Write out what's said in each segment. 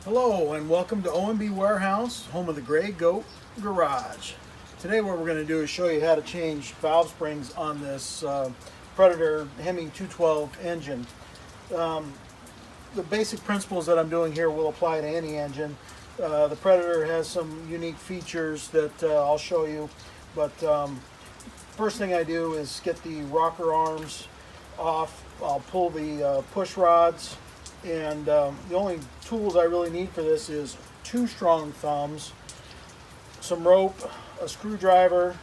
Hello and welcome to OMB Warehouse, home of the Gray Goat Garage. Today what we're going to do is show you how to change valve springs on this Predator Hemi 212 engine. The basic principles that I'm doing here will apply to any engine. The Predator has some unique features that I'll show you, but first thing I do is get the rocker arms off. I'll pull the push rods, and the only tools I really need for this is two strong thumbs, some rope, a screwdriver,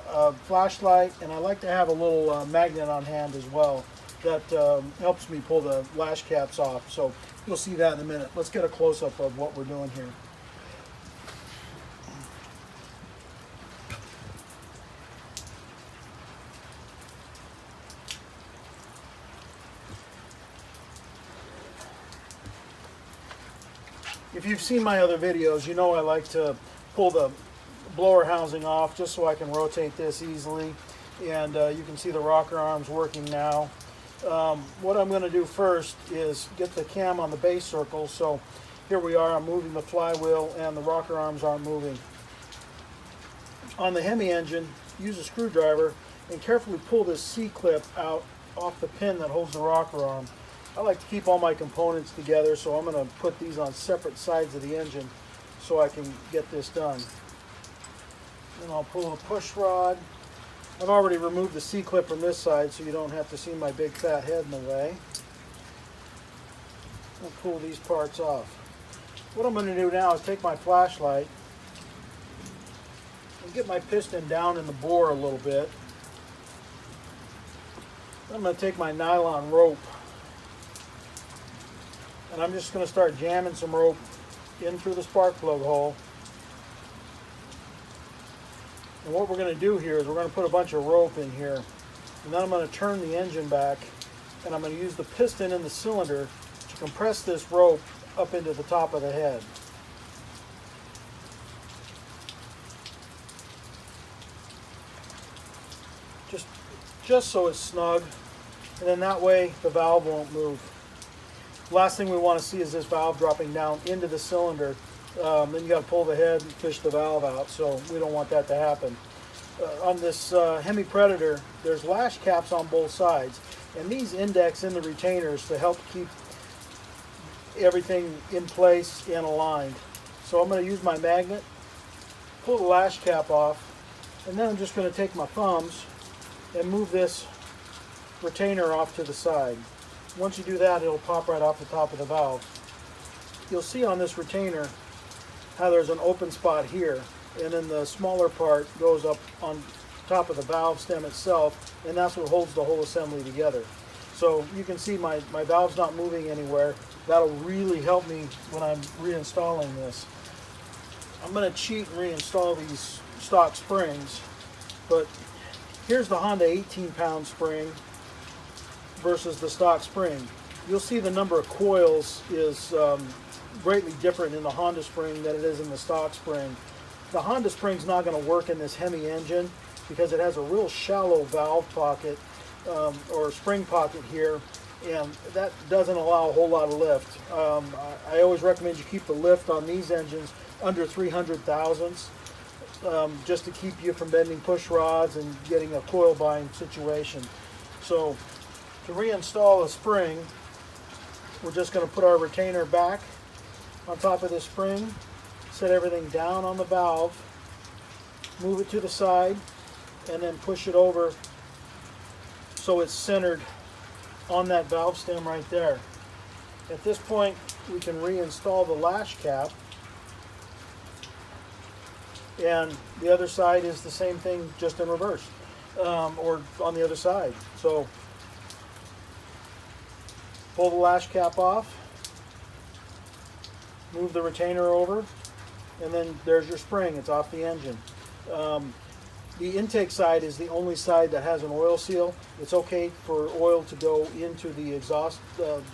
a flashlight, and I like to have a little magnet on hand as well that helps me pull the lash caps off. So you'll see that in a minute. Let's get a close-up of what we're doing here. If you've seen my other videos, you know I like to pull the blower housing off just so I can rotate this easily. And you can see the rocker arms working now. What I'm going to do first is get the cam on the base circle. So here we are, I'm moving the flywheel and the rocker arms aren't moving. On the Hemi engine, use a screwdriver and carefully pull this C-clip out off the pin that holds the rocker arm. I like to keep all my components together, so I'm going to put these on separate sides of the engine so I can get this done. Then I'll pull a push rod. I've already removed the C-clip from this side so you don't have to see my big fat head in the way. I'll pull these parts off. What I'm going to do now is take my flashlight and get my piston down in the bore a little bit. Then I'm going to take my nylon rope and I'm just going to start jamming some rope in through the spark plug hole. And what we're going to do here is we're going to put a bunch of rope in here, and then I'm going to turn the engine back, and I'm going to use the piston in the cylinder to compress this rope up into the top of the head. Just so it's snug, and then that way the valve won't move. Last thing we want to see is this valve dropping down into the cylinder. Then you got to pull the head and fish the valve out, so we don't want that to happen. On this Hemi Predator, there's lash caps on both sides, and these index in the retainers to help keep everything in place and aligned. So I'm going to use my magnet, pull the lash cap off, and then I'm just going to take my thumbs and move this retainer off to the side. Once you do that, it'll pop right off the top of the valve. You'll see on this retainer how there's an open spot here, and then the smaller part goes up on top of the valve stem itself, and that's what holds the whole assembly together. So you can see my valve's not moving anywhere. That'll really help me when I'm reinstalling this. I'm going to cheat and reinstall these stock springs, but here's the Honda 18-pound spring versus the stock spring. You'll see the number of coils is greatly different in the Honda spring than it is in the stock spring. The Honda spring's not going to work in this Hemi engine because it has a real shallow valve pocket or spring pocket here, and that doesn't allow a whole lot of lift. I always recommend you keep the lift on these engines under 300 thousandths just to keep you from bending push rods and getting a coil bind situation. So to reinstall a spring, we're just going to put our retainer back on top of the spring, set everything down on the valve, move it to the side, and then push it over so it's centered on that valve stem right there. At this point, we can reinstall the lash cap, and the other side is the same thing, just in reverse, or on the other side. So pull the lash cap off, move the retainer over, and then there's your spring. It's off the engine. The intake side is the only side that has an oil seal. It's okay for oil to go into the exhaust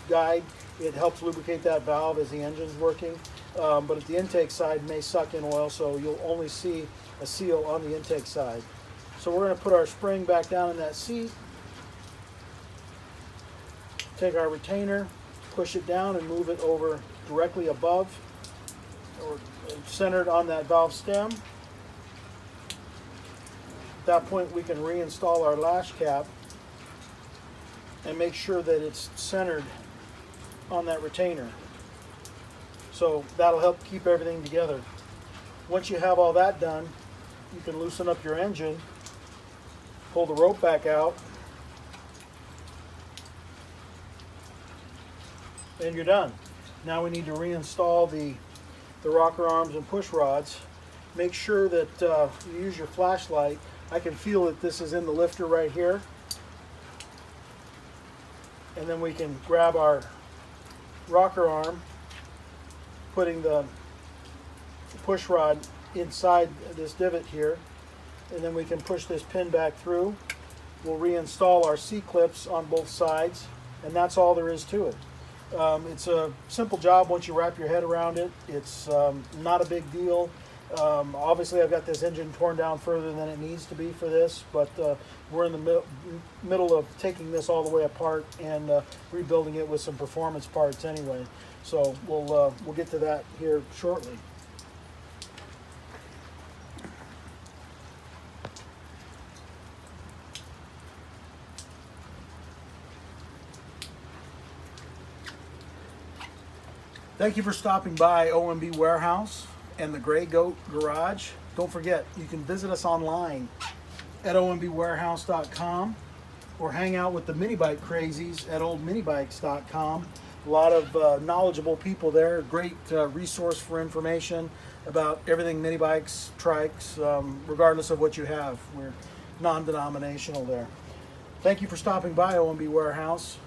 guide. It helps lubricate that valve as the engine's working. But the intake side may suck in oil, so you'll only see a seal on the intake side. So we're going to put our spring back down in that seat, take our retainer, push it down and move it over directly above or centered on that valve stem. At that point, we can reinstall our lash cap and make sure that it's centered on that retainer. So that'll help keep everything together. Once you have all that done, you can loosen up your engine, pull the rope back out, and you're done. Now we need to reinstall the rocker arms and push rods. Make sure that you use your flashlight. I can feel that this is in the lifter right here. And then we can grab our rocker arm, putting the push rod inside this divot here, and then we can push this pin back through. We'll reinstall our C-clips on both sides, and that's all there is to it. It's a simple job once you wrap your head around it. It's not a big deal. Obviously I've got this engine torn down further than it needs to be for this, but we're in the middle of taking this all the way apart and rebuilding it with some performance parts anyway. So we'll get to that here shortly. Thank you for stopping by OMB Warehouse and the Gray Goat Garage. Don't forget, you can visit us online at ombwarehouse.com or hang out with the mini bike crazies at oldminibikes.com. A lot of knowledgeable people there, great resource for information about everything mini bikes, trikes, regardless of what you have. We're non-denominational there. Thank you for stopping by OMB Warehouse.